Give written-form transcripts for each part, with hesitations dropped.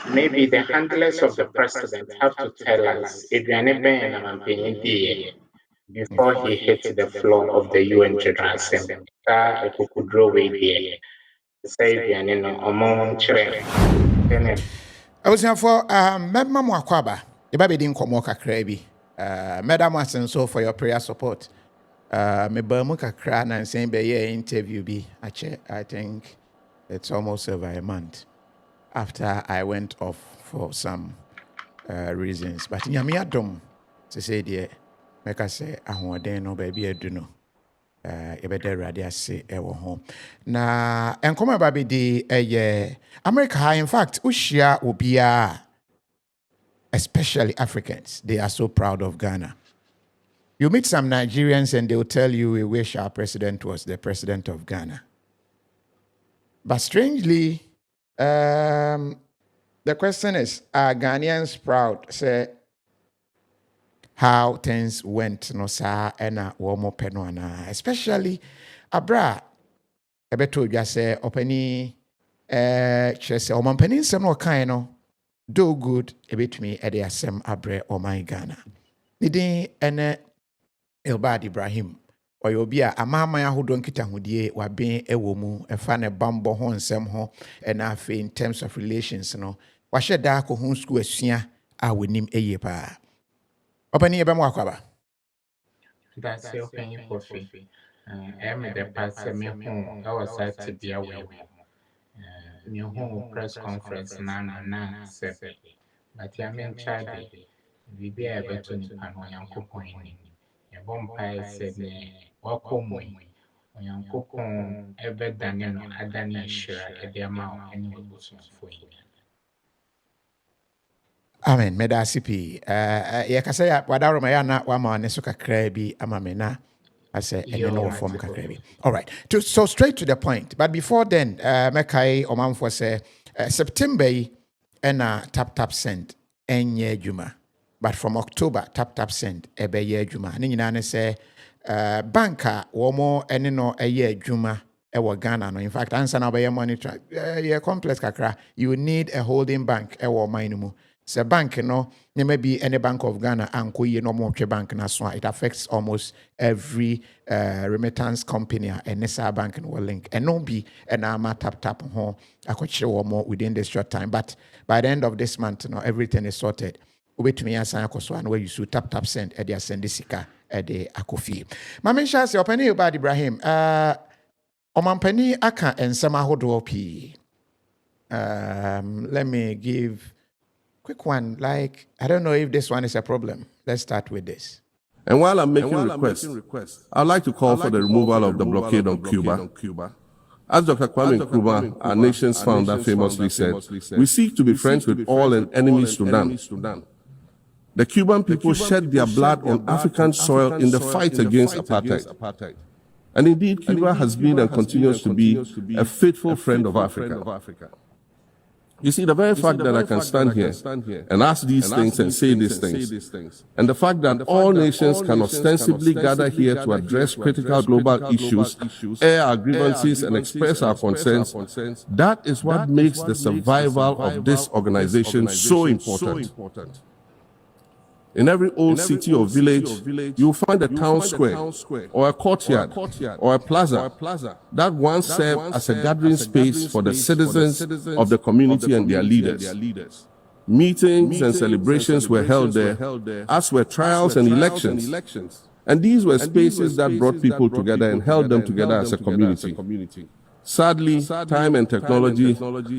Maybe the handlers of the president have to tell us Adrian Ben and before he hit the floor of the UN General Assembly. That could draw away there. Say Adrian no among children. I was here for Madam Wakwaba, the baby didn't come walk a crabby. Madam Watson, so for your prayer support. Me Bermuka cran and saying be ye interview be I think it's almost over a month after I went off for some reasons. But in Yami Adom to say dear, make us say I want no baby I do no. Yɛbɛda awurade ase ɛwɔ ho na nkɔmɔ baby di ɛyɛ America in fact wohyia obiara especially Africans they are so proud of Ghana. You meet some Nigerians and they will tell you we wish our president was the president of Ghana. But strangely, the question is, are Ghanaians proud? Say how things went, no sa ena womo penwana, especially abra. Ebeto just say openi chese omampeni nsem no kan no do good ebetumi ede asem abre o my Ghana. Nidi ene Irbad Ibrahim oyo obi a amama ahodo nkitahudie waben ewo mu efa ne bambo ho nsem ho ena afi in terms of relations no wahye da ko ho school asua a wonim eye pa opani ebe mo akwaba That's your opinion for free. The past me home I was at to be away me home press conference na sepe but I mean child we be able to nipa no yankopon ni Bompire said, Wakomo, Yankopon, ever Daniel, Adani, Shira, at the amount, and you will for you. Amen medasipi yakasaya wadaro mayana wama nesuka krebi amamena ase eneno form kakrebi. All right, so straight to the point, but before then mekai omamfo say September ena tap send enye juma. But from October, tap send ebe ye juma. Ni nyina ne say banka womo ene no eye juma ewo Ghana no. In fact, answer na be money yeah complex kakra. You need a holding bank ewo mine mu. Se bank no, ne may be any Bank of Ghana anko ye no more bank na so it affects almost every remittance company and nessa bank no link. And no be an arma tap ho akochire more within this short time. But by the end of this month, everything is sorted. Wait me asan akoso an where you should tap send e dey send sika e dey akofi. Ma mensha se opani Irbad Ibrahim omampani aka ensem ahodo pi. Let me give quick one. Like I don't know if this one is a problem. Let's start with this. And while I'm making requests, I'd like to call for the removal of the blockade on Cuba. As Dr. Kwame Nkrumah, our nation's founder, famously said, we seek to be friends with all and enemies to none. The Cuban people shed their blood on African soil in the fight against apartheid. And indeed, Cuba has been and continues to be a faithful friend of Africa. You see, the very fact that I can stand here and ask these things and say these things, and the fact that all nations can ostensibly gather here to address critical global issues, air our grievances, and express our concerns, that is what makes the survival of this organization so important. In every old city or village, you will find a town square, or a courtyard, or a plaza that once served as a gathering space for the citizens of the community and their leaders. Meetings and celebrations were held there, as were trials and elections. And these were spaces that brought people together and held them together as a community. Sadly, time and technology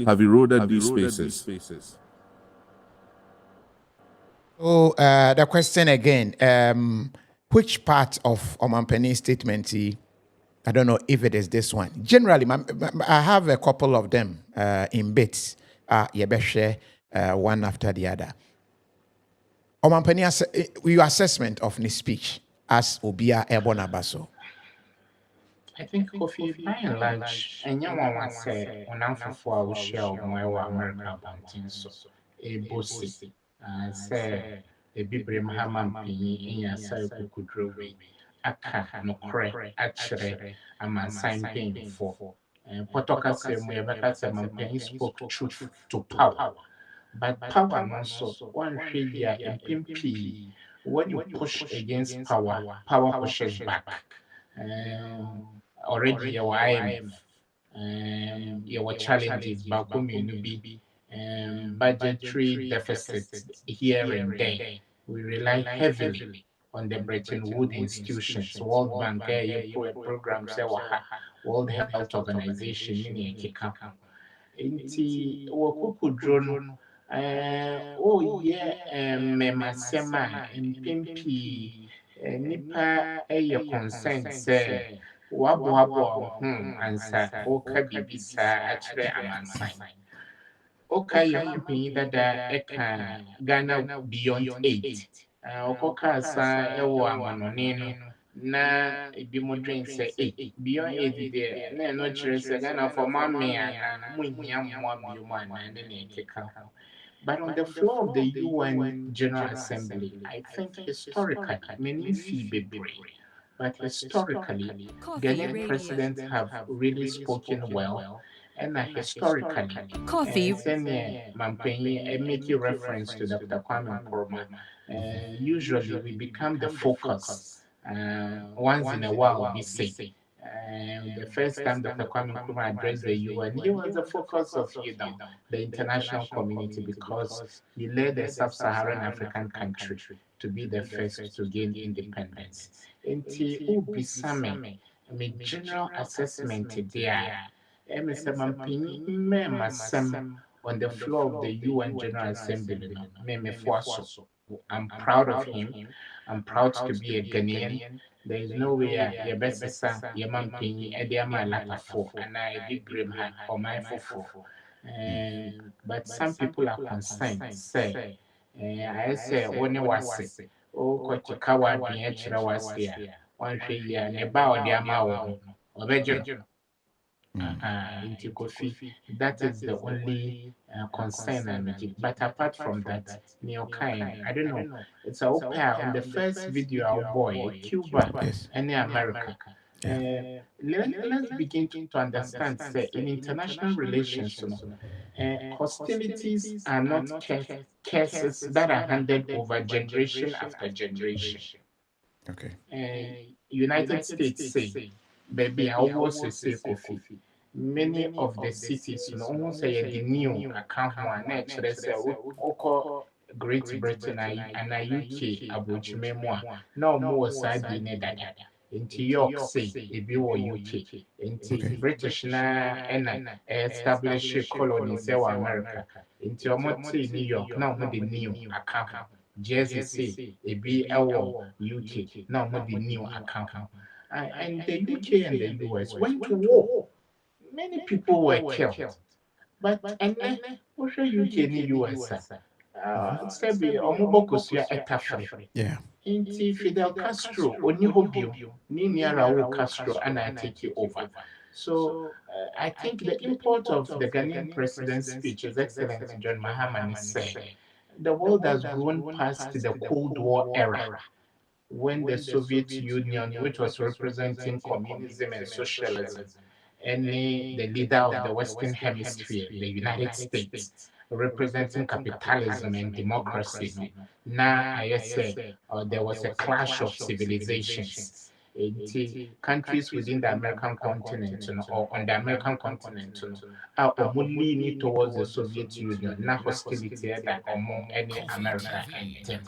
have eroded these spaces. So the question again, which part of Omampani's statement, I don't know if it is this one. Generally, I have a couple of them in bits. Yebeshe one after the other. Omampani, your assessment of his speech as Obia Ebona Baso. I think Kofi, by and large, and you want to say, on for our shell, America, so a bossy. Say the Bibre Mahama in your circle could grow away. Aka no cray, actually, I'm a sign paying for. Potoka say, we have a man paying spoke truth to power. But power also, one share in pimpy. When you push against power, power pushes back. Um, Already your IMF, your challenges back home, budgetary deficits here and there. We rely heavily on the Bretton Woods institutions, World Bank, programs, World Health Organization, nti wɔkɔkɔduro no woyɛ mmemasɛm a mpɛn pii nnipa yɛ concerned sɛ woaboaboa wo ho ansa woka biribi saa akyerɛ amansan. Woka yɛ ho panyin dada ɛka Ghana Beyond Aid. Ɔkɔkaa saa ɛwɔ amanɔne no na ebi mo dwen sɛ Beyond Aid deɛ na ɛno kyerɛ sɛ Ghanafoɔ moamee anaa monhia mmoa bio mu anaa ne nea ɛkeka ho. But on the floor of the UN General Assembly, I think historically, many fee bebree, but historically, Ghanaian presidents have really spoken well, and historically, senior Mampenyi, making reference to Dr. Kwame Nkrumah, usually we become the focus. Once in a while, we say. The first time Dr. Kwame Nkrumah addressed the UN, he was the focus of the international community because he led a sub-Saharan African country to be the first to gain independence. Nti ubisame, general assessment there. Mr. Mampini Masam on the floor of the UN General Assembly. I'm proud of him. I'm proud to be a Ghanaian. There is no way your best son, your Mampini, Ediama Lapafo, and I did bring her or my fofo. But some people are concerned, say, I say, when you was sick, oh, Kochikawa, the Echra was here. One year, Neba or the Amao, or into coffee. That is the only concern I make. But apart from that, Neokain, I don't know. It's a pair on the first video, our boy, Cuba and America. Let's begin to understand, say, in international relations, hostilities are not cases that are handed over generation after generation. United States say, baby, I always say coffee. Many of the cities, almost say the new account one, say, Great Britain and UK, Abuchimemwa, no more side in dada. Into York say, if you were UK, into British na and establish colonies in America, into New York, now the new account. Jersey say, a be our UK, now the new account. And the UK and the US went to war. Many people were killed. But what's UK in the US? Sebi Omobokosua etafre. Inti Fidel Castro, Onihobio, Nini Castro, and I take you over. So I think the import of the Ghanaian president's speech, His Excellency John Mahama, said the world has grown past the Cold War era when the Soviet Union, which was representing communism and socialism, and the leader of the Western Hemisphere, the United States, representing capitalism and democracy. Now, I say there was a clash of civilizations. Countries within the American continent or on the American continent are leaning towards the Soviet Union, not hostility that among any America and them.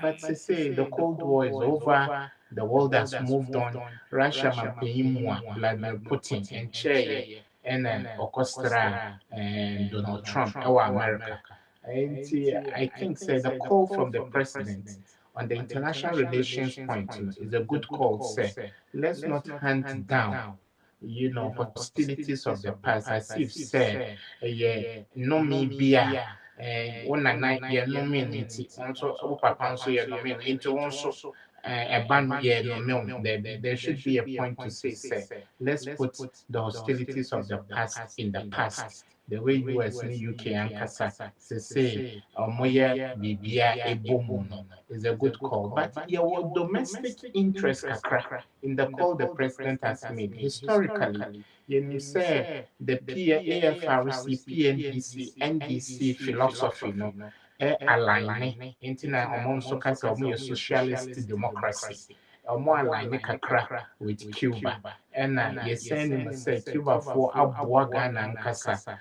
But to say the Cold War is over, the world has moved on. Russia Mampeyimwa, Vladimir Putin, and Che, and Orchestra, and Donald Trump, our America. And I think say the call from the president on the international relations point is a good call. Say, let's not hunt down, hostilities of the past, as if say, no me be one night, no me, also, papa, so no me, into also. There should be a point to say, let's put the hostilities of the past in the past the way US and UK and Kasa say moye bibia ebomuno is a good call. But your domestic interest kakra in the call the president has made historically. You say the AFRC, PNDC, NDC philosophy no align into na omo so kasa omo socialist democracy. Omo align kakra with Cuba. And yes, say Cuba for Abua Ghana and Kasa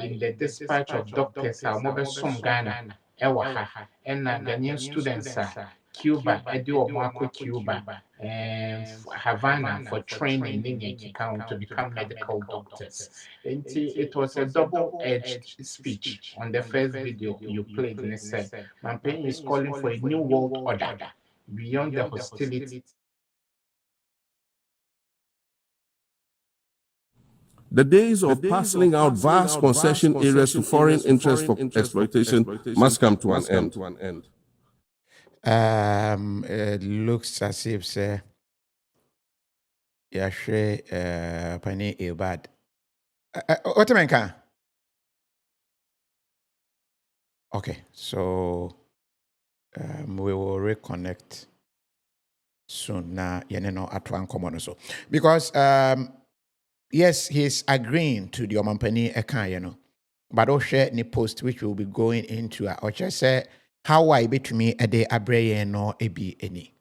in the dispatch of doctors, mobile some Ghana, Ewaha, and Ghanaian students, Cuba, Edu Marco Cuba, and Havana for training in account to become medical doctors. And it was a double-edged speech on the first video you played, and it said, Campaign is calling for a new world order beyond the hostility. The days of parceling out vast concession areas to foreign interests for exploitation must come to an end. It looks as if say Yashre Pani Irbad. What am I? Okay, so we will reconnect soon. Now, at one common so because yes, he's agreeing to the Omampani Eka, but I'll share the post which will be going into or just say how I bet me a day abraye no ebi any.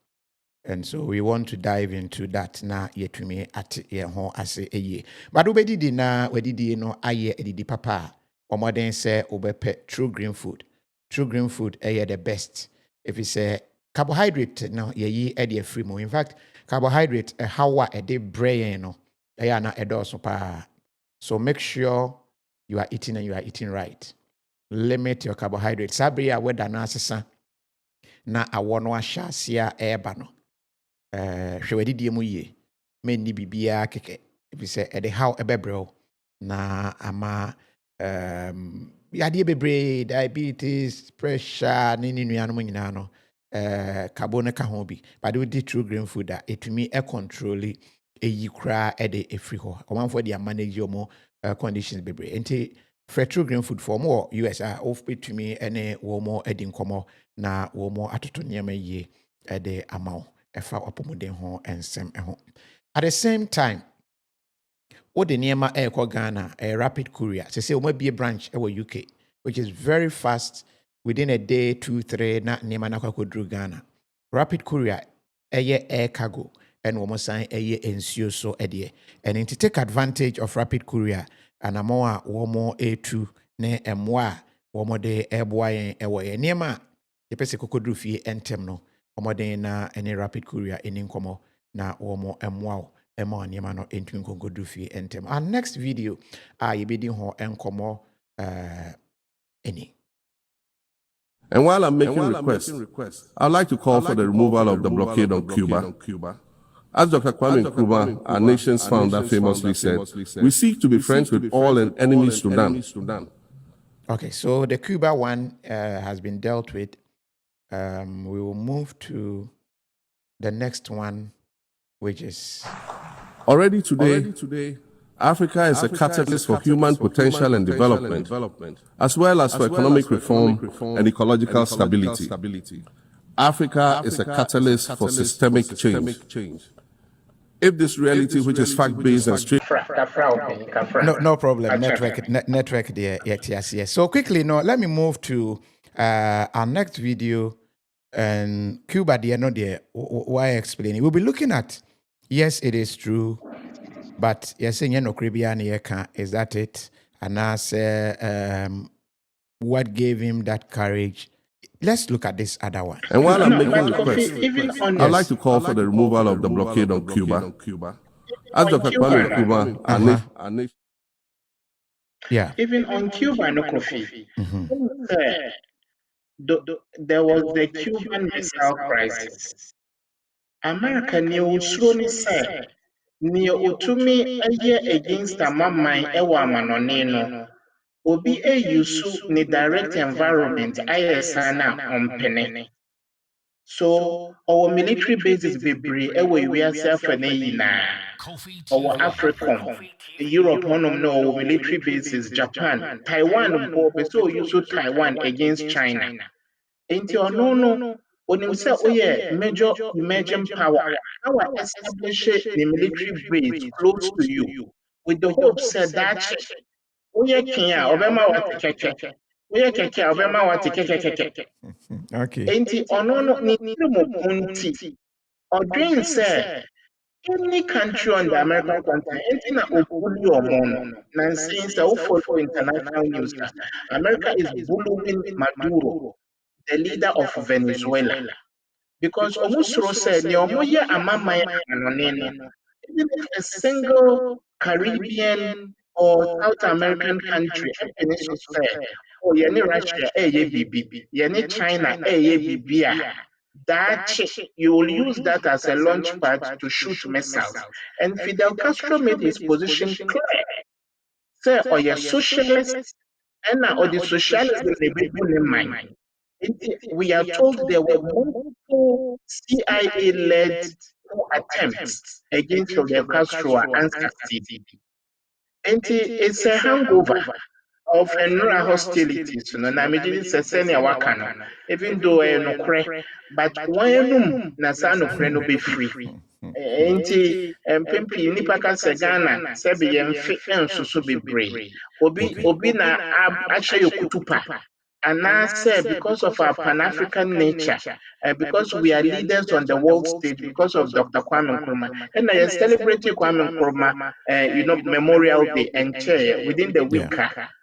And so we want to dive into that na yet to me at ye home as a ye. But obedi di na wedi di no aye edidi papa. Or more than say obepe true green food. True green food the best. If you say carbohydrate no ye edi free mo. In fact, carbohydrate how a day brain no na edoso pa. So make sure you are eating and you are eating right. Limit your carbohydrates. Sabria weda na asesa na awono asha sia eba no. Hwewadi die mu ye menni bibia keke ebi se ede how ebebrew na ama yade bebre diabetes pressure ni nuanom nyina no carbon ka ho bi but we true green food that etumi control eyi kra ede efri ho omanfo de manage omo conditions bebre enti true green food for more US of betumi ene wo mo edi nkomo na wo mo atoto nyama ye ede amount at the same time, what the Niema Air Ghana, a rapid courier, say, might be a branch in UK, which is very fast within a day, 2, 3, not Niema could do Ghana. Rapid courier, air cargo, and almost sign a year ensure so a year. And to take advantage of rapid courier, and a more, A2, ne, and moi, more day, air boy, and away. Niema, the Pesico could do fee and temno. Omode na any rapid courier in nkomo na omo emwa ema nyama no entwin kongo do fie entem. Our next video yebedi ho enkomo any. And while I'm making requests, I'd like to call for the removal of the blockade on Cuba. As Dr. Kwame Nkrumah, our nation's founder, famously said, we seek to be friends with all and enemies to none. Okay, so the Cuba one has been dealt with. We will move to the next one, which is already today, Africa is a catalyst for human potential and development, as well as for economic reform and ecological stability. Africa is a catalyst for systemic change. If this reality, which is fact-based and straight... No problem. Network there. Yes. So quickly, let me move to our next video. And Cuba, why explaining? We'll be looking at, yes, it is true, but yes, is that it? And I say, what gave him that courage? Let's look at this other one. And while I'm making requests, I'd like to call for the removal of the blockade on Cuba. As Dr. Kwame Nkrumah, our nation. Yeah. Even on Cuba, no coffee. There was the Cuban Missile Crisis. America knew slowly said, near Utumi a year against a mamma ewa manoneno. Obi a yusu ni direct environment ISANA on Penny. So our military bases be brave away we are self and or African, Europe, no military bases, Japan, Taiwan, so use Taiwan against China. Into no, when you say, oh yeah, major emerging power, how I establish the military base close to you with the hope said that Oye Kenya, Obama wate keke. Oye keke, Obama wate keke. Okay. Enti ono ni mo punti. Odwin say any country on the American continent, enti na obuli omono. And since I follow international news, America is bullying Maduro, the leader of Venezuela. Because Omusro said, Nyomoye Amamaya Anoneno, even if a single Caribbean or South American country, a peninsula fair, or Yeni Russia, Bibi, Yeni China, Bibi, that you will use that as a launch pad to shoot missiles. And Fidel Castro made his position clear. Say, or your socialist, and now or the socialist will be in mind. We are told there were multiple CIA-led attempts against Fidel Castro and succeeded. And it's a hangover of Enura hostilities. Namidi Sesenia Wakano, even though no cre, but when Nasano Creno be free. Enti mpempi nipa ka sɛ Ghana sɛ be yɛmfe nsoso bebree obi na ahyɛ yɛ kutupa anaasɛ because of our Pan-African nature, because we are leaders on the world stage because of Dr. Kwame Nkrumah, and I celebrate Kwame Nkrumah, Memorial Day and chair within the week.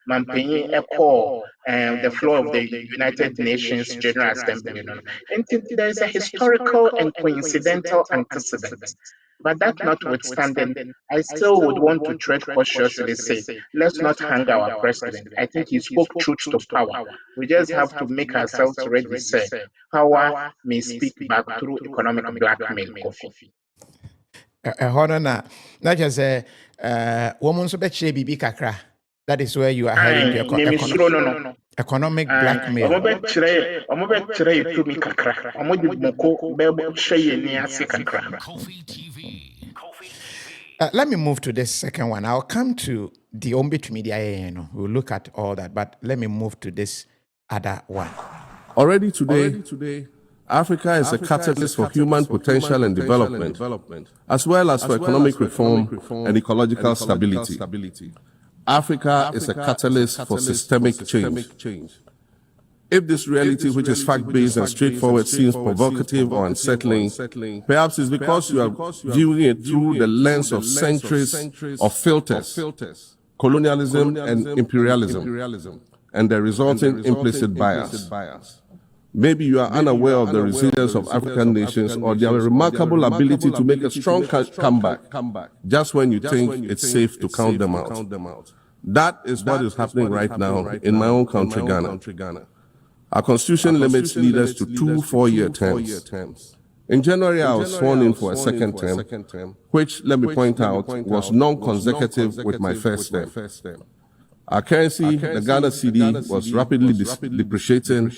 Mampenyi Echo, the floor of the United Nations General Assembly. And there is a historical and coincidental antecedent. But that notwithstanding, I still would want to tread cautiously, say, let's not hang our president. I think he spoke truth to power. We just have to make ourselves ready, say, power may speak back through economic blackmail, Kofi. Not just a woman so bet bibi kakra. That is where you are heading to economic blackmail. Let me move to this second one. I'll come to the Ombit Media. We'll look at all that, but let me move to this other one. Already today, Africa is a catalyst for human potential and development, as well as for economic reform and ecological stability. Africa is a catalyst for systemic change. If this reality, which is fact-based and straightforward, seems provocative or unsettling, perhaps it's because you are viewing it through the lens of centuries of filters, colonialism and imperialism, and the resulting implicit bias. Maybe you are unaware of the resilience of African nations or their remarkable ability to make a strong comeback just when you think it's safe to count them out. That is what is happening right now in my own country, Ghana. Our constitution limits leaders to 2 4-year terms. In January, I was sworn in for a second term, which, let me point out, was non-consecutive with my first term. Our currency, the Ghana cedi, was rapidly depreciating,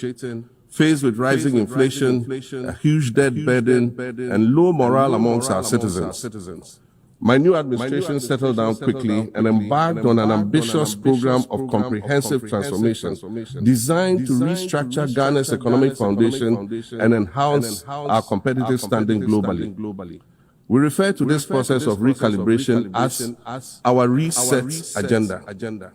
faced with rising inflation, a huge debt burden, and low morale amongst our citizens. My new administration settled down quickly and embarked on an ambitious program of comprehensive transformation designed to restructure Ghana's economic foundation and enhance our competitive standing globally. We refer to this process of recalibration as our reset agenda.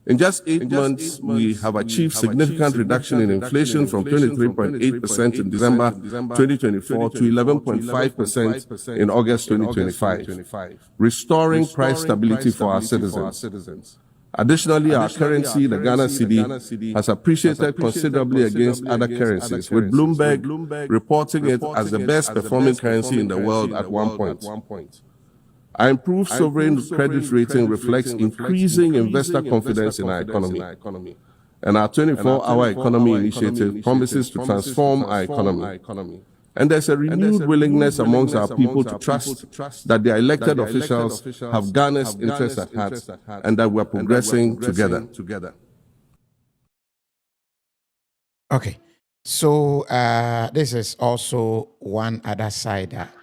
In just 8 months, we have achieved significant reduction in inflation from 23.8% in December 2024 to 11.5% in August 2025, restoring price stability for our citizens. Additionally, our currency, the Ghana cedi, has appreciated considerably against other currencies, with Bloomberg reporting it as the best performing currency in the world at one point. Our improved sovereign credit rating reflects increasing investor confidence in our economy. And our 24-hour economy initiative promises to transform our economy. And there's a renewed willingness amongst our people to trust that their elected officials have Ghana's interests at heart and that we're progressing together. Okay. So this is also one other side that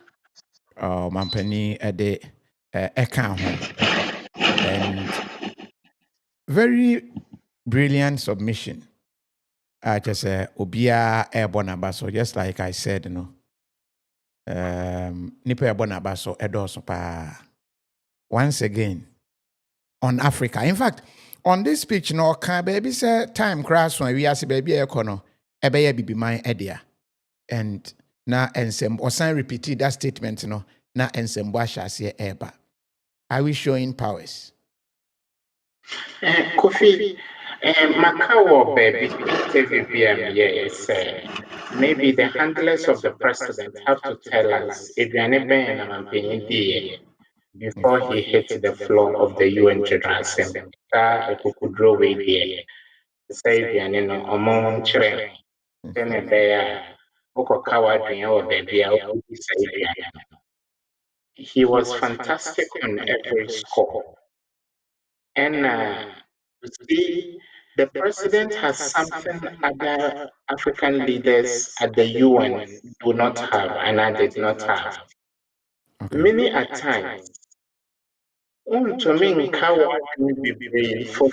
Mampani ɛka ho. And very brilliant submission. I just say obia airborne abaso, just like I said, you know. Nipa airborne abaso edoso pa. Once again, on Africa. In fact, on this speech, no can baby say time crash when we ask baby ekono, ebeye bibi my idea. And na ensem osan repeated that statement, you know, na ensem washa se eba. Are we showing powers? Kofi, Macau baby interview yes, maybe the handlers of the president have to tell us Adriane Ben and Ampini before he hit the floor of the UN General Assembly. Kukudro way there. Say Adriane no among children. Then a bear, Oko Kawadrin or baby, he was fantastic on every score. And you see, the president has something other African leaders at the UN do not have, and I did not have. Okay. Many a times, to me, for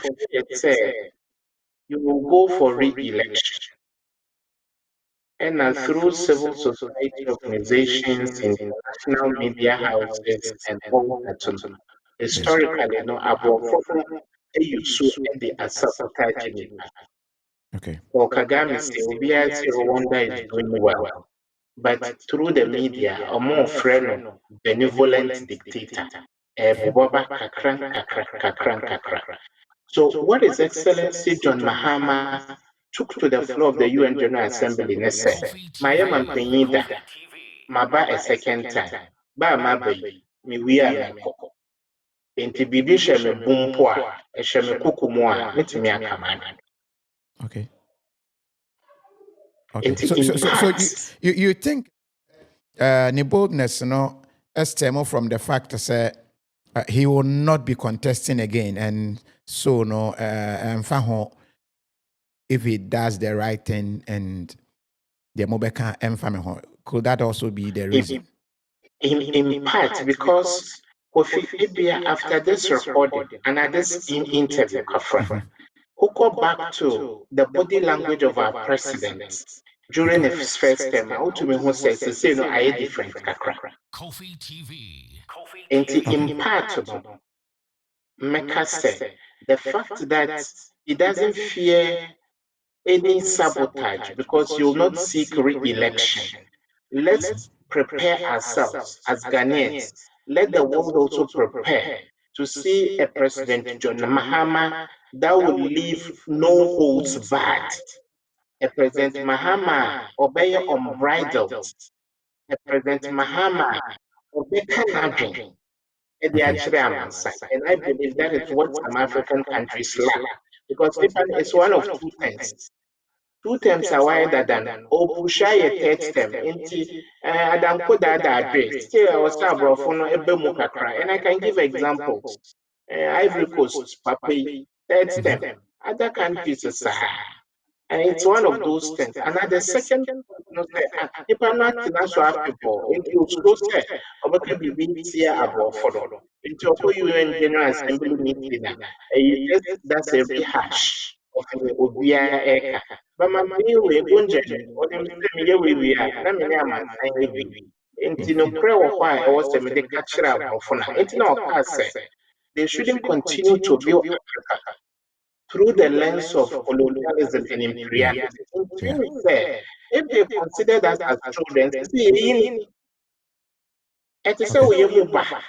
you will go for re-election. And through civil society organizations, international media houses, and all that, historically, about the sabotage. Okay. Or Kagame say, Rwanda is doing well. But through the media, a more friend, benevolent dictator. So what His Excellency John Mahama took to the floor of the UN General Assembly and said, Mayama Penyida, Maba a second time, Ba Mabe, me we are Meko. Enti bibi sheme bumpoa, sheme kukumwa, mitimi akamana. Okay. Okay. So you think the boldness, you know, estemo from the fact that he will not be contesting again, and so no, if he does the right thing and the mobeka emfame, could that also be the reason? In part, because after this recording and at this interview, who go back to the body language of our president during his first term, who says, say, no, I different kakra. Kofi TV. And in part, Mecca said, the fact that he doesn't fear any sabotage because he will not seek re-election. Let's prepare ourselves as Ghanaians. Let the world also prepare to see a President John Mahama that will leave no holds barred. A President Mahama obey unbridled. A President Mahama obey canadrin. And I believe that is what some African countries lack. Because it's one of two things. Two terms are wider than Opushai a third term. Adam could address. Still, I was Ebemukakra. And I can give examples. Ivory Coast, Papi, third term. Other countries are. And it's one of those things. And at the second, if I'm not national people, it will slow say, or maybe be here abroad for them. Into a UN General Assembly meeting, that's a rehash of the Obia Eka. But my we Bunjan, or them say, we are, let me know my sign. Into no prayer or why I was the catcher of for now. It's no pass. They shouldn't continue to build through the lens of colonialism and imperialism. If they consider that as children, it is so we move back.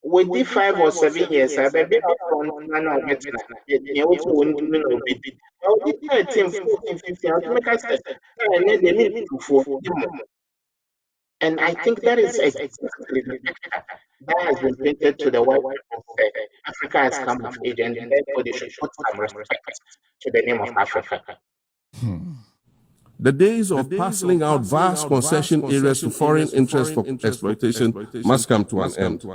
Within 5 or 7 years, I be from none of it. You also won't do no bit. 13, 14, 15, I make us say, they need to for them. And I think that is exactly the picture that has been painted to the white people. Africa has come of age, and therefore they should put some respect to the name of Africa. The days of parceling out vast concession areas to foreign interests for exploitation must come to an end.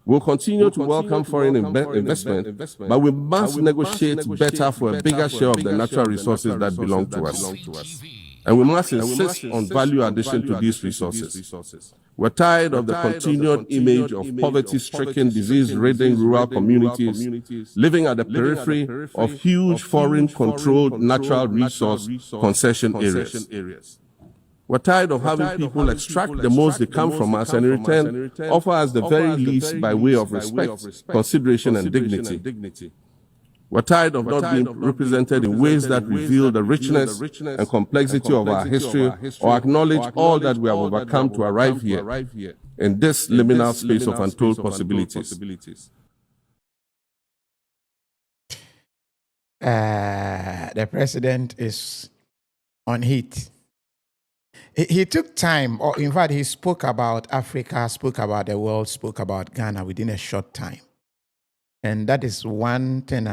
We'll continue to welcome foreign investment, but we must negotiate better for a bigger share of the natural resources that belong to us. And we must insist on value addition to these resources. We're tired of the continued image of poverty-stricken, disease-ridden rural communities living at the periphery of huge foreign-controlled natural resource concession areas. We're tired of having people extract the most they can from us and in return offer us the very least by way of respect, consideration, and dignity. We're tired of not being represented in ways that reveal the richness and complexity of our history or acknowledge all that we have overcome to arrive here in this liminal space of untold possibilities. The president is on heat. He took time, or in fact, he spoke about Africa, spoke about the world, spoke about Ghana within a short time. And that is one thing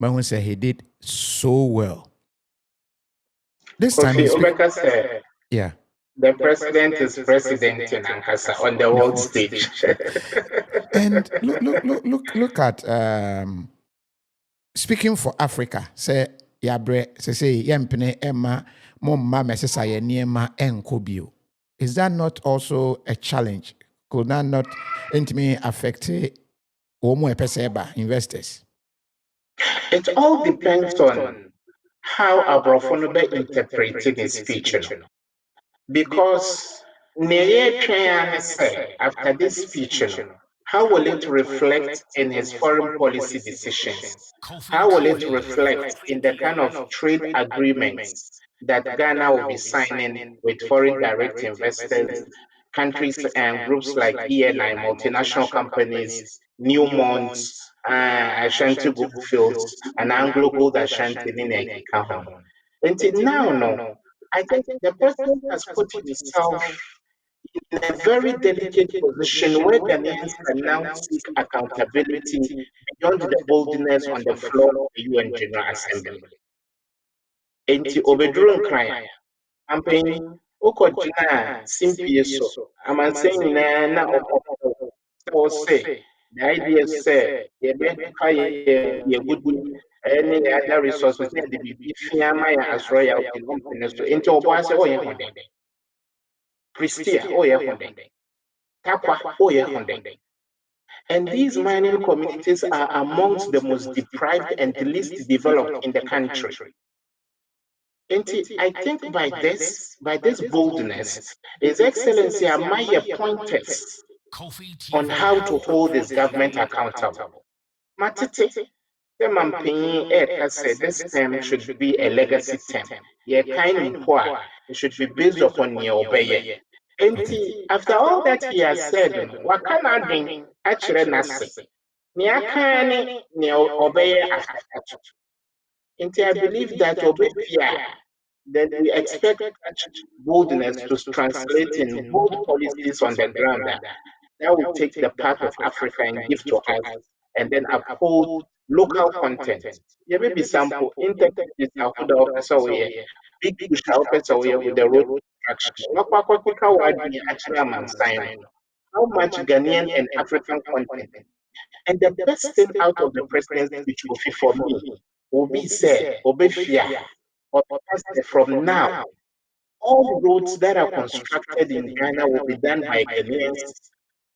Mahama said he did so well. This time he yeah. The president is president in Ankasa on the world stage. And look at speaking for Africa. Say yabre say yempene emma momma mesesa ye niema enkobio. Is that not also a challenge? Could that not intimately affect investors? It all depends on how Abrofonobe interpreted his speech. Because after this speech, how will it reflect in his foreign policy decisions? How will it reflect in the kind of trade agreements that Ghana will be signing with foreign direct investors, countries and groups like ENI, multinational companies, Newmont, Ashanti Goldfields, and Anglo Gold Ashanti in Ekahon. Until now, I think the president has put himself in a very delicate position where Ghanaians can now seek accountability beyond the boldness on the floor of the UN General Assembly. Enti obedurun kran campaign okojina simpie so amansen nyinaa na say the idea say ye befa ye good any other resources na the bibi fiama ya as royal company so enti obo ase o ye honde Pristia o ye honde Takwa o ye honde. And these mining communities are amongst the most deprived and the least developed in the country. And I think by this boldness, His Excellency Amaya pointed on how to hold his government accountable. Matete, the Mampin said this term should be a legacy term. Ye kind of poor, it should be based upon your obey. And after all that he has said, what can I bring? Actually, nothing. Niakani, ni obey after. And I believe that obey then we expect boldness to translate in bold policies on the ground that will take the path of Africa and give to us, and then uphold local content. There may be sample integrity officer here, big push officer here with the road construction. How much Ghanaian and African content? And the best thing out of the president's speech will be for me will be said, Obefia, or from now, all roads that are constructed in Ghana will be done by Ghanaians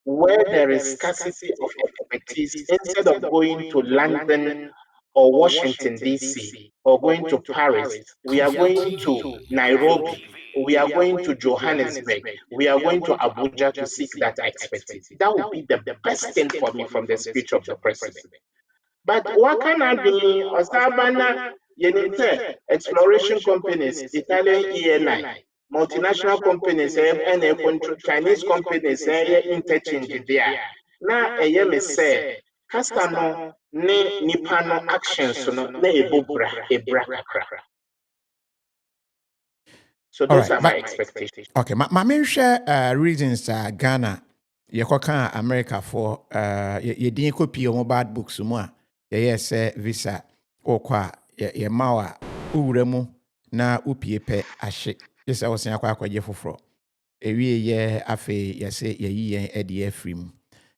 where there is scarcity of expertise. Instead of going to London or Washington, D.C., or going to Paris, we are going to Nairobi, we are going to Johannesburg, we are going to Abuja to seek that expertise. That would be the best thing for me from the speech of the president. But what can I do? Osabana, Yenite, exploration companies, Italian ENI, multinational companies, and Chinese companies, interchange there. Now, a yemi say, Castano, ne Nipano actions, ne ebubra, ebrakakra. So those are my expectations. Okay, my main share reasons Ghana, Yakoka America for ye didn't copy your bad books more. Yes, visa or qua ye mawa uremu na upiepe ashe. Yes, I was saying kwa jefofro. Ewie ye afe yese ye edie free.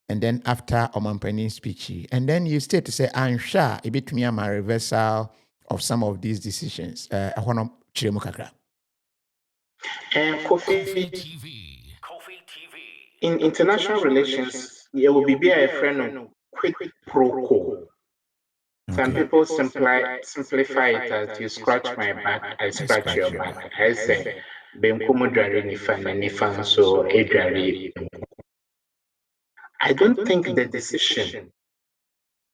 And then after Omampani speech, and then you stay to say, I'm sure a bit me a reversal of some of these decisions. I want to chiremukakra. And Kofi Kofi, TV. Kofi TV. in international relations, there will be a friend of quid pro quo. Some Okay. people simplify it as you scratch my back, I scratch your back. I say, Benkumu Dwari Nifan and Nifan so Edwari. I don't think the decision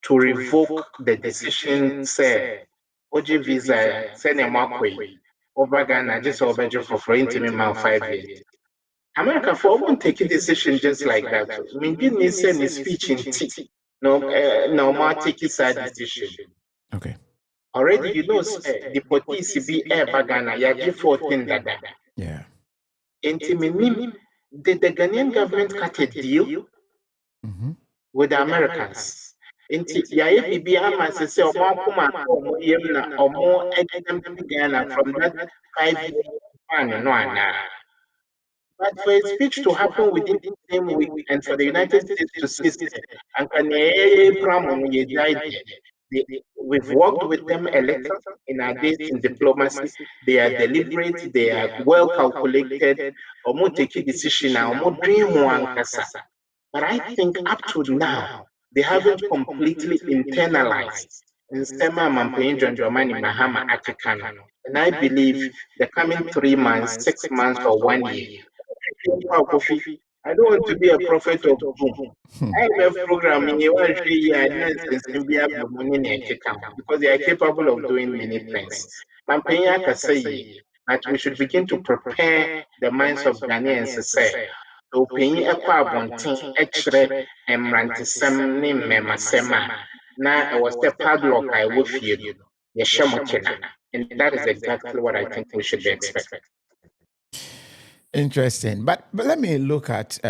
to revoke the decision, say, OG visa, send a Makwe, over Ghana, just over for intimate man 5 years. America for won't take a decision just like that. I mean, didn't he send his speech in T? No more take his decision. Okay. Already, the police be air bagana, ya give 14 dada. Yeah. Intimate, did the Ghanaian government cut a deal Mm-hmm. with the Americans? Inti ya bibi ama se se omo kuma omo yem na omo edem Ghana from that 5 years span no ana. But for a speech to happen within the same week and for the United States to cease, and we've worked with them a little in our days in diplomacy. They are deliberate, they are well calculated, or take a decision now, more dream one kasa. But I think up to now, they haven't completely internalized in Sema Mampoyin John Dramani Mahama Akikano. And I believe the coming 3 months, 6 months, or 1 year, I don't want to be a prophet of doom. IMF program in one year nonsense in because they are capable of doing many things. Mampenya can say that we should begin to prepare the minds of Ghanaians to say, so paying a quabontin, extra, and rantisem name memasema. Now I was the padlock I will fear. Yeshamochena. And that is exactly what I think we should be expecting. Interesting. But let me look at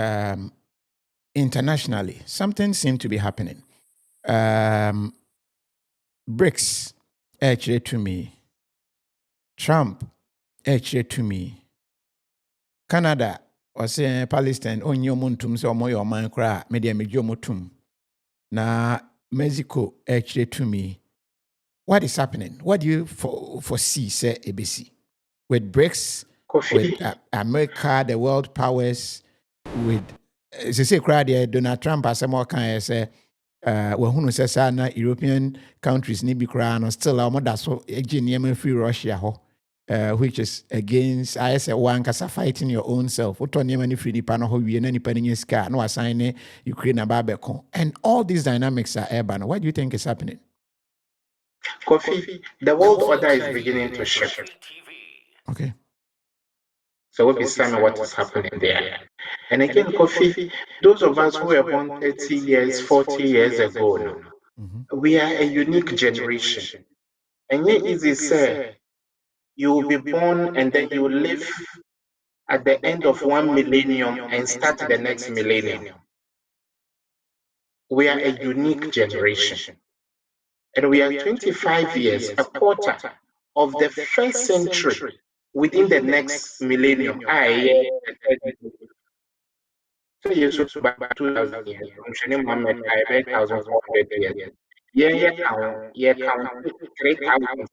internationally. Something seemed to be happening. BRICS, actually to me. Trump, actually to me. Canada, was Palestine, only omuntum so moyo man kra, media mejomotum. Na Mexico, actually to me. What is happening? What do you foresee, say, ABC? With BRICS, with America, the world powers, with say crowd there, Donald Trump as more kind of say who says na European countries need be crown still our mother so again free Russia which is against I say one kasa fighting your own self. What on yemani free nipa no ho wie na nipa ni ska no assign Ukraine ababeko. And all these dynamics are urban. What do you think is happening? Kofi, the world order is beginning to shift. Okay. So we'll be saying what is happening there. And again, Kofi, those of us who were born 30 years, 40 years ago, we are a unique generation. And yet, easy say, you will be born and then you live at the end of one millennium and start the next millennium. We are a unique generation. And we are 25 years, a quarter of the first century within the next millennium. So you should back 2,000 years. I'm sure Muhammad, I bet 1,400 years. Yeah, count 3,000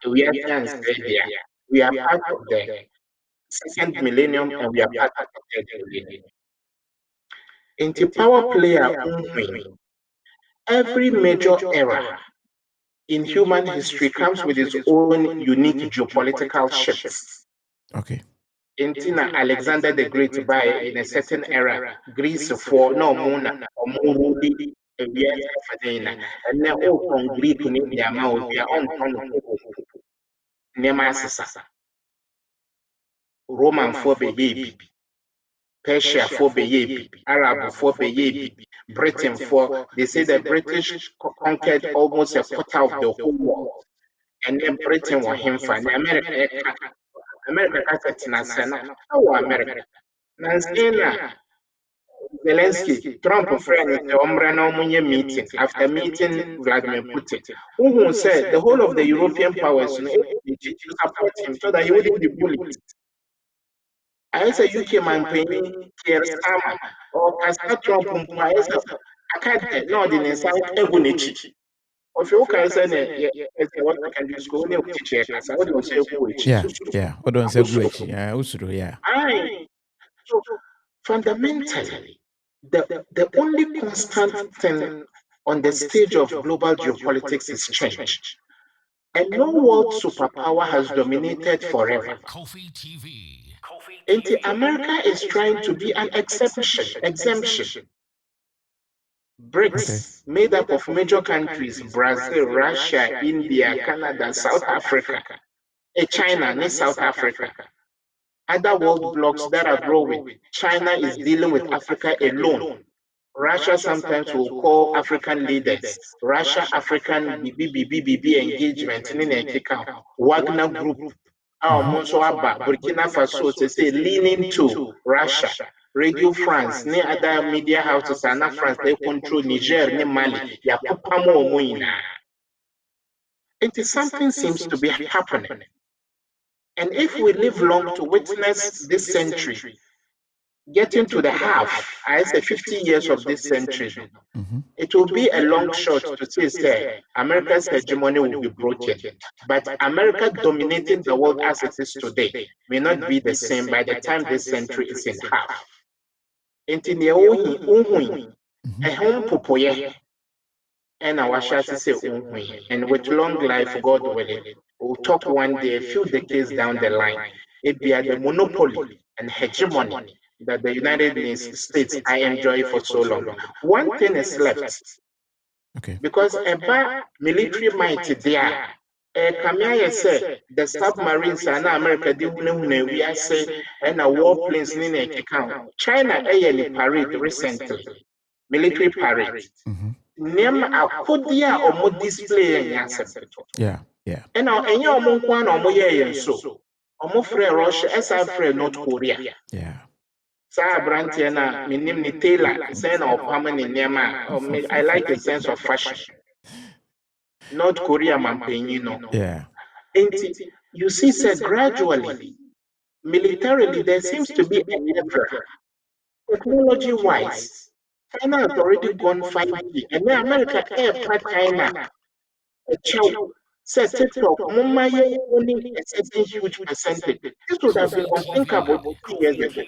we are We are part of the second millennium and we are part of the third millennium. Into power player, every major era in human history comes with its own unique geopolitical shifts. Okay. Intina Alexander the Great by in a certain era, Greece for no Mona or Murudi, and now on Greek name the amount we are on Nemasasa. Roman for Beyebi, Persia for Beyebi, Arab for Beyebi, Britain for they say the British conquered almost a quarter of the whole world. And then Britain was him for America Nasana. How America? Nansena Zelensky, Trump friend with the Ombrano meeting after meeting Vladimir Putin, who said the whole of the European powers to support him so that he wouldn't be bullied. I say UK man paying Kier Starmer or Casper Trump I can't no the inside Egunichi. Of you can say, what we can do is go in teacher, as I would say, Yeah. What don't say Gucci? Yeah, Usuru, yeah. So fundamentally, the only constant thing on the stage of global geopolitics is change. And no world superpower has dominated forever. Kofi TV. And America is trying to be an exemption. BRICS, made up of major countries, Brazil, Russia, India, Canada, South Africa, China, and South Africa. Other world blocs that are growing. China is dealing with Africa alone. Russia sometimes will call African leaders. Russia African BBBBB engagement in the Wagner Group. Our Monsoaba, Burkina Faso, say leaning to Russia. Radio France, ne other media houses, and France, they control Niger, ne Mali, Yapupamo Moina. Something seems to be happening. And if we live long to witness this century, getting to the half, I say 50 years of this century, it will be a long shot to say America's hegemony will be broken. But America dominating the world as it is today may not be the same by the time this century is in half. And our shall say, and with long life, God willing, we'll talk one day, a few decades down the line. It be the monopoly and hegemony that the United States I enjoy for so long. One thing is left. Okay. Because a military might there. Kamia said the submarines and America we are say and a warplanes in account. China parade recently. Military parade. Name akodia or display and Yeah. and now any among one or more so. Omo frɛ Russia, as I frɛ North Korea. Yeah. Sa Brantiana, my name is Taylor, saying of permanent Nema. I like the sense of fashion. North Korea, man, Yeah. And you see, said gradually, militarily, there seems to be a lever. Technology-wise, China has already gone 5G, and then America air China. A child said TikTok, Mumma owning a certain huge percentage. This would have been unthinkable 2 years ago.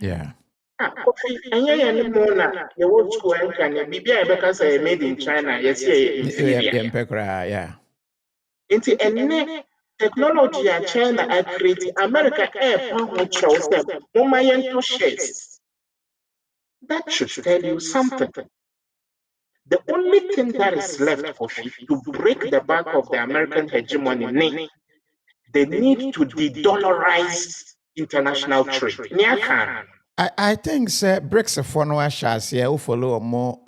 Yeah. Coffee, and anymore now. The old school and can be because I made in China, yes, Yeah. Into a technology at China I create America air power chose them. Mumma shares. That should tell you something. The only thing that is left of it to break the back of the American hegemony, they need to de-dollarize international trade. I think BRICS for no shares here follow more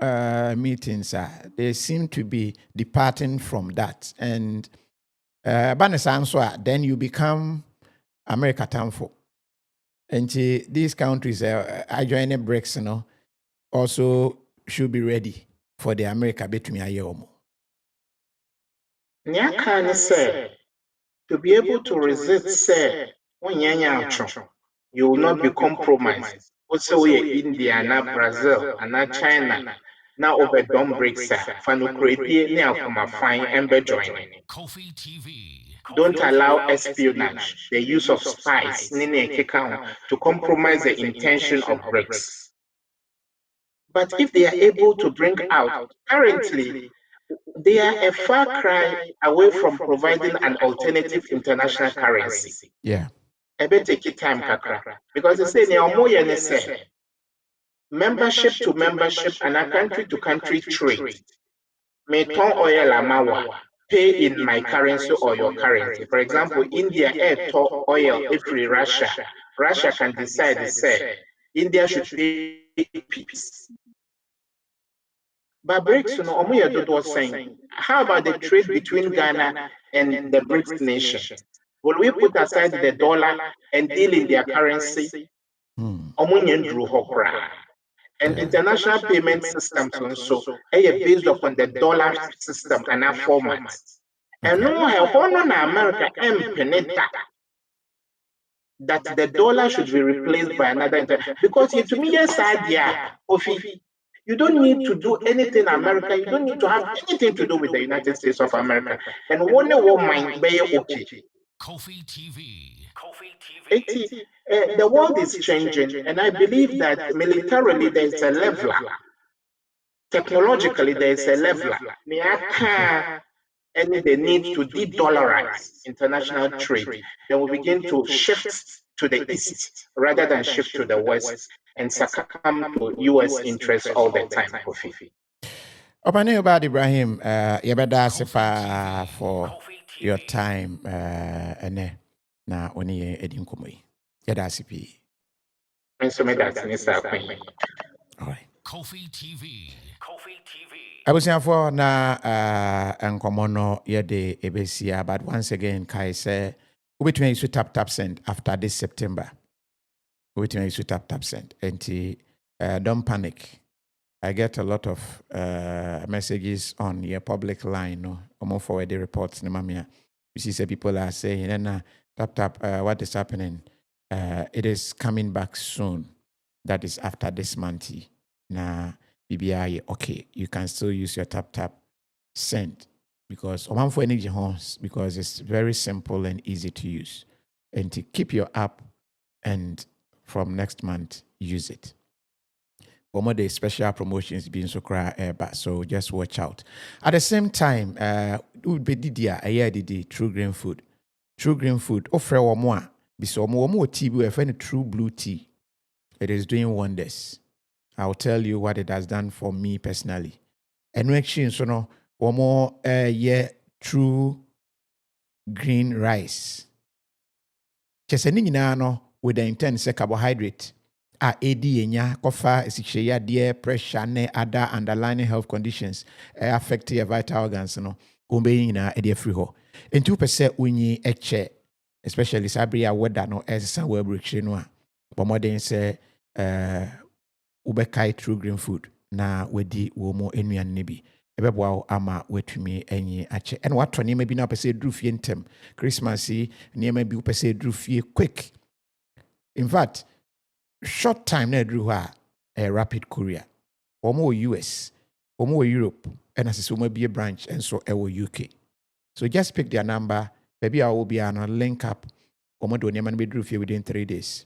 meetings. They seem to be departing from that. And then you become America Tamfo. And these countries are joining BRICS, also should be ready for the America between a year or more. Nyakani say, to be able to resist, say, you will not be compromised. Also, India, Brazil, and China. Now over Dom breaks, Fanukretie, Neakuma fine, and joining. Kofi TV. Don't allow espionage, the use of spies, to compromise the intention of BRICS. But if they are able to bring out, currently, they are a far cry away from providing an alternative international currency. Yeah. I bet take it time, Kakra. Because they say, membership to membership and a country to country trade. May ton oil amawa pay in my currency or your currency. For example, India air to oil if Russia. Russia can decide to say India should pay peace. But BRICS, was saying, how about the trade between Ghana and the BRICS nation? Will we put aside the dollar and deal in their currency? And international payment systems also are based upon the dollar system and our format. And no, America that the dollar should be replaced by another because to me, yes, idea of You don't need to do anything in America. You don't need to have anything to do with the United States of America. And one mind be okay. Kofi TV. The world is changing, and I believe that militarily there is a leveler. Technologically, there is a leveler. And the need to de-dollarize international trade, then we begin to shift to the east rather than shift to the west and succumb to U.S. interests all the time, Kofi. Opane Irbad Ibrahim, yebeda sefa for your time, ene na oni edin komoyi. Yeda sipi. All right. Kofi TV. Abusiafo na nkomo no yede ebesia, but once again kai say ubetumi isu tap send after this September. Ubetumi isu tap send. And don't panic. I get a lot of messages on your public line, no, or forward the reports. No, mamia. You see, say people are saying, tap, what is happening? It is coming back soon. That is after this month. Na BBI, okay, you can still use your tap send because because it's very simple and easy to use. And to keep your app, and from next month use it. One more day special promotions being so so just watch out. At the same time, True Green Food. True Green Food offer one more. Biso more tea we have True Blue Tea. It is doing wonders. I'll tell you what it has done for me personally. And actually, so no one more True Green Rice. Just no with the intense carbohydrate. AD enya kofa esikyeya de pressure ne other underlying health conditions affect your vital organs no ombe nyina e de free ho enti pese unyi eche especially sabria weather no esesa we breakthrough no a bomodin say ubekai True Green Food na wedi wo mo enuan ne bi ebeboa ama wetumi enyi ache and what to niam bi na pese dru fie ntem Christmas yi niam bi pese dru fie quick. In fact, short time na drew a rapid courier. Omo US, Omo Europe, and as a be a branch and so UK. So just pick their number. Maybe I will be on a link up. Omo do neman be drew within 3 days.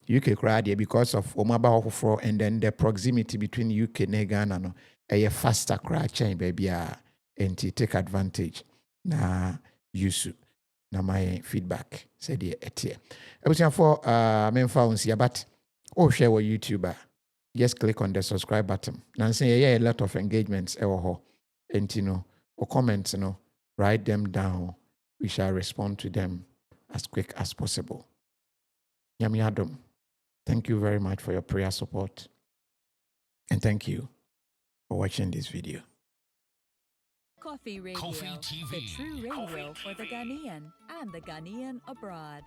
UK crowd because of Omaba offer and then the proximity between UK and Ghana no a faster crowd chain baby and take advantage. Na use na my feedback said etie. I was for memfa but share with YouTuber. Just click on the subscribe button. Now say a lot of engagements and or comments, write them down. We shall respond to them as quick as possible. Yami Adam, thank you very much for your prayer support. And thank you for watching this video. Coffee Radio, Kofi TV. the true radio for the Ghanaian and the Ghanaian abroad.